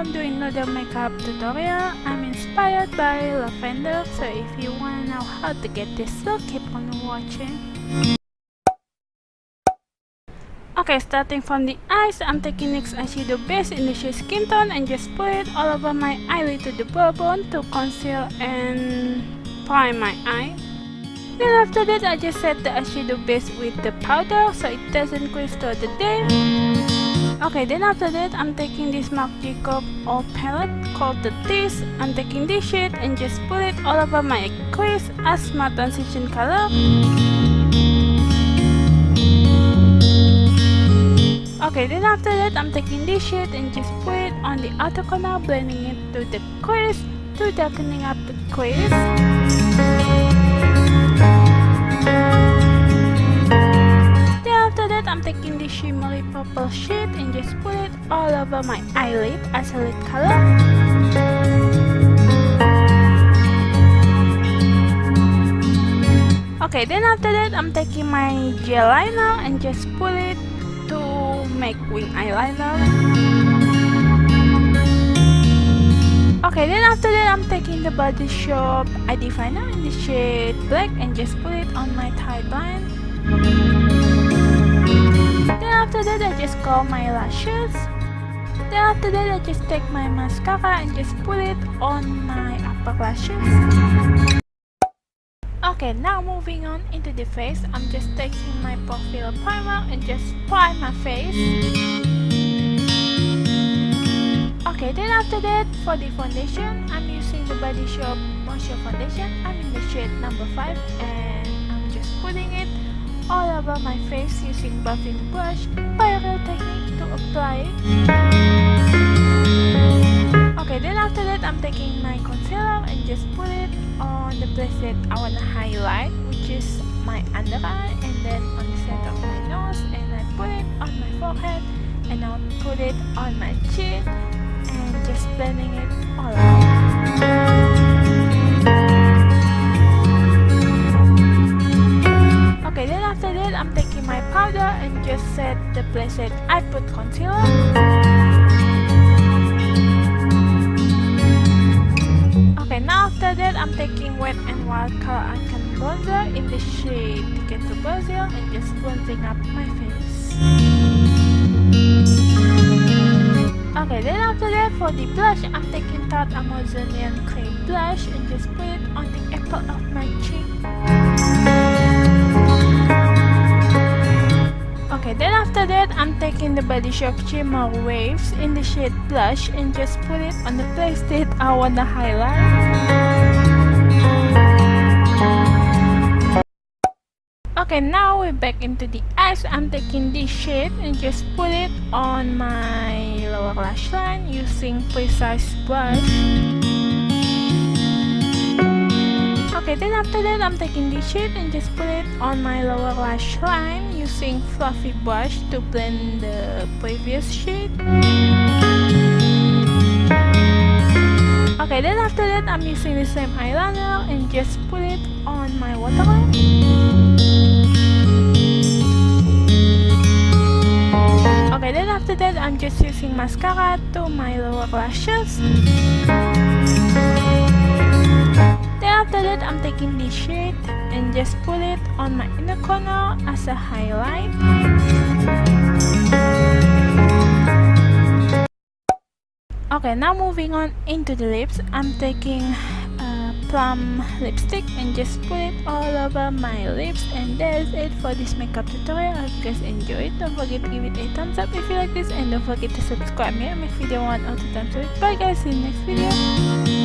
I'm doing another makeup tutorial. I'm inspired by Lavender, so if you wanna know how to get this look, keep on watching. Okay, starting from the eyes, I'm taking NYX eyeshadow base in the shade Skin Tone and just put it all over my eyelid to the brow bone to conceal and prime my eye. Then after that, I just set the eyeshadow base with the powder so it doesn't crease throughout the day. Okay, then after that, I'm taking this Marc Jacob All palette called the Tease. I'm taking this shade and just put it all over my crease as my transition color. Okay, then after that, I'm taking this shade and just put it on the outer corner, blending it to the crease to darkening up the crease. I'm taking this shimmery purple shade and just put it all over my eyelid as a lid color. Okay, then after that, I'm taking my gel liner and just put it to make wing eyeliner. Okay, then after that, I'm taking the Body Shop ID Finer in the shade black and just put it on my tight line. Then after that, I just curl my lashes. Then after that, I just take my mascara and just put it on my upper lashes. Okay, now moving on into the face, I'm just taking my Profile Primer and just prime my face. Okay, then after that, for the foundation, I'm using the Body Shop Moisture Foundation. I'm in the shade number 5 and I'm just putting it all over my face using buffing brush spiral technique to apply it. Okay, then after that, I'm taking my concealer and just put it on the place that I want to highlight, which is my under eye, and then on the center of my nose, and I put it on my forehead, and I'll put it on my chin and just blending it all out. Okay, then after that, I'm taking my powder and just set the place that I put concealer. Okay, now after that, I'm taking Wet n Wild Color Icon Bronzer in the shade Ticket to Brazil and just bronzing up my face. Okay, then after that, for the blush, I'm taking Tarte Amazonian Clay Blush and just put it on the apple of my cheek. Okay, then after that, I'm taking the Body Shop Shimmer Waves in the shade Blush and just put it on the place that I wanna highlight. Okay, now we're back into the eyes. I'm taking this shade and just put it on my lower lash line using Precise Brush. Okay, then after that, I'm taking this shade and just put it on my lower lash line using Fluffy Brush to blend the previous shade. Okay, then after that, I'm using the same eyeliner and just put it on my waterline. Okay, then after that, I'm just using mascara to my lower lashes. After that, I'm taking this shade and just put it on my inner corner as a highlight. Okay, now moving on into the lips, I'm taking plum lipstick and just put it all over my lips, and that's it for this makeup tutorial. I hope you guys enjoyed. Don't forget to give it a thumbs up if you like this, and don't forget to subscribe me and make video 1 or 2 times a week. Bye guys, see you in the next video.